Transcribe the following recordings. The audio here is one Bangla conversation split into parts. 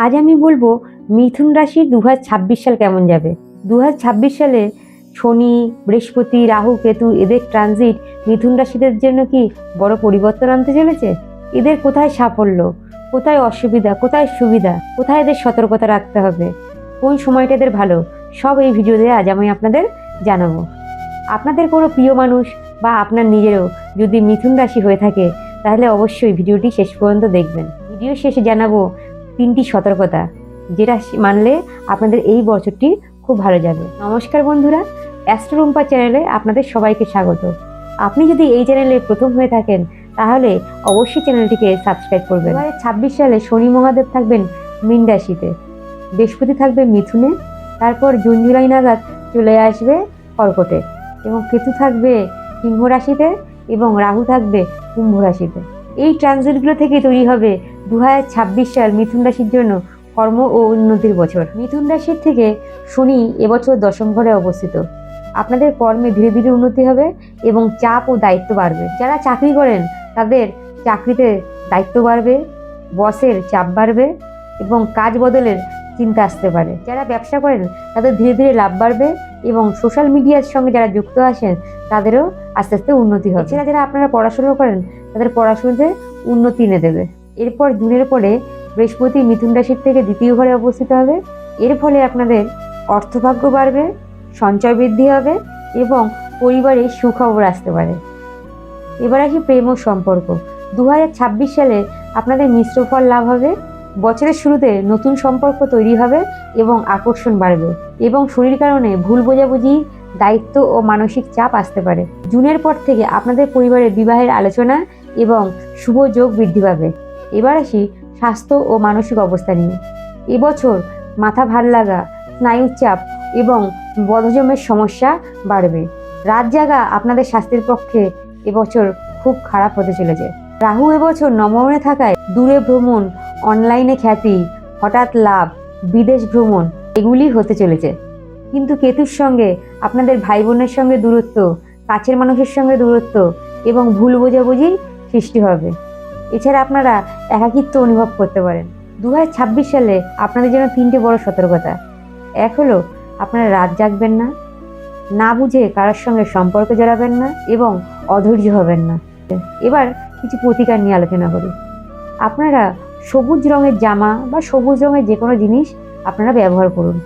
আজ আমি বলবো মিথুন রাশির 2026 সাল কেমন যাবে। 2026 সালে শনি, বৃহস্পতি, রাহু, কেতু এদের ট্রানজিট মিথুন রাশিদের জন্য কি বড় পরিবর্তন আনতে চলেছে? এদের কোথায় সাফল্য, কোথায় অসুবিধা, কোথায় সুবিধা, কোথায় এদের সতর্কতা রাখতে হবে, কোন সময়টা এদের ভালো, সব এই ভিডিওতে আজ আমি আপনাদের জানাবো। আপনাদের কোনো প্রিয় মানুষ বা আপনার নিজেরও যদি মিথুন রাশি হয়ে থাকে তাহলে অবশ্যই ভিডিওটি শেষ পর্যন্ত দেখবেন। ভিডিও শেষে জানাবো 3টি সতর্কতা, যেটা মানলে আপনাদের এই বছরটি খুব ভালো যাবে। নমস্কার বন্ধুরা, অ্যাস্ট্রো রুম্পা চ্যানেলে আপনাদের সবাইকে স্বাগত। আপনি যদি এই চ্যানেলে প্রথম হয়ে থাকেন তাহলে অবশ্যই চ্যানেলটিকে সাবস্ক্রাইব করবেন। 2026 সালে শনি মহাদেব থাকবেন মীন রাশিতে, বৃহস্পতি থাকবে মিথুনে, তারপর জুন জুলাই নাগাদ চলে আসবে কর্কটে, এবং কেতু থাকবে সিংহ রাশিতে এবং রাহু থাকবে কুম্ভ রাশিতে। এই ট্রানজিটগুলো থেকে তৈরি হবে 2026 সাল মিথুন রাশির জন্য কর্ম ও উন্নতির বছর। মিথুন রাশির থেকে শনি এবছর দশম ঘরে অবস্থিত। আপনাদের কর্মে ধীরে ধীরে উন্নতি হবে এবং চাপ ও দায়িত্ব বাড়বে। যারা চাকরি করেন তাদের চাকরিতে দায়িত্ব বাড়বে, বসের চাপ বাড়বে এবং কাজ বদলের চিন্তা আসতে পারে। যারা ব্যবসা করেন তাদের ধীরে ধীরে লাভ বাড়বে এবং সোশ্যাল মিডিয়ার সঙ্গে যারা যুক্ত আছেন তাদেরও আস্তে আস্তে উন্নতি হবে। এছাড়া যারা আপনারা পড়াশুনো করেন তাদের পড়াশুনোতে উন্নতি এনে দেবে। এরপর জুনের পরে বৃহস্পতি মিথুন রাশির থেকে দ্বিতীয় ঘরে অবস্থিত হবে। এর ফলে আপনাদের অর্থভাগ্য বাড়বে, সঞ্চয় বৃদ্ধি হবে এবং পরিবারে সুখবর আসতে পারে। এবার আসি প্রেম ও সম্পর্ক। 2026 সালে আপনাদের মিশ্র ফল লাভ হবে। বছরের শুরুতে নতুন সম্পর্ক তৈরি হবে এবং আকর্ষণ বাড়বে, এবং শনির কারণে ভুল বোঝাবুঝি, দায়িত্ব ও মানসিক চাপ আসতে পারে। জুনের পর থেকে আপনাদের পরিবারে বিবাহের আলোচনা এবং শুভ যোগ বৃদ্ধি পাবে। এবার আসি স্বাস্থ্য ও মানসিক অবস্থা নিয়ে। এবছর মাথা ভার লাগা, স্নায়ুর চাপ এবং বদহজমের সমস্যা বাড়বে। রাত জাগা আপনাদের স্বাস্থ্যের পক্ষে এবছর খুব খারাপ হতে চলেছে। রাহু এবছর নবমে থাকায় দূরে ভ্রমণ, অনলাইনে খ্যাতি, হঠাৎ লাভ, বিদেশ ভ্রমণ এগুলি হতে চলেছে। কিন্তু কেতুর সঙ্গে আপনাদের ভাই বোনের সঙ্গে দূরত্ব, কাছের মানুষের সঙ্গে দূরত্ব এবং ভুল বোঝাবুঝি সৃষ্টি হবে। এছাড়া আপনারা একাকিত্ব অনুভব করতে পারেন। 2026 সালে আপনাদের জন্য 3টে বড় সতর্কতা। এক হলো আপনারা রাত জাগবেন না, না বুঝে কারোর সঙ্গে সম্পর্ক জড়াবেন না এবং অধৈর্য হবেন না। এবার কিছু প্রতিকার নিয়ে আলোচনা করি। আপনারা সবুজ রঙের জামা বা সবুজ রঙের যে কোনো জিনিস আপনারা ব্যবহার করুন।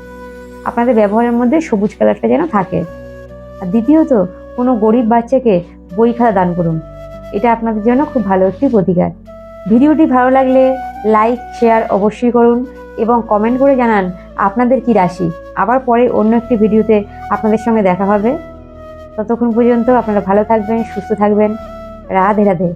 আপনাদের ব্যবহারের মধ্যে সবুজ কালারটা যেন থাকে। আর দ্বিতীয়ত, কোনো গরিব বাচ্চাকে বই খাতা দান করুন। এটা আপনাদের জন্য খুব ভালো একটি প্রতিকার। ভিডিওটি ভালো লাগলে লাইক, শেয়ার অবশ্যই করুন এবং কমেন্ট করে জানান আপনাদের কি রাশি। আবার পরে অন্য একটি ভিডিওতে আপনাদের সঙ্গে দেখা হবে। ততক্ষণ পর্যন্ত আপনারা ভালো থাকবেন, সুস্থ থাকবেন। রাধে রাধে।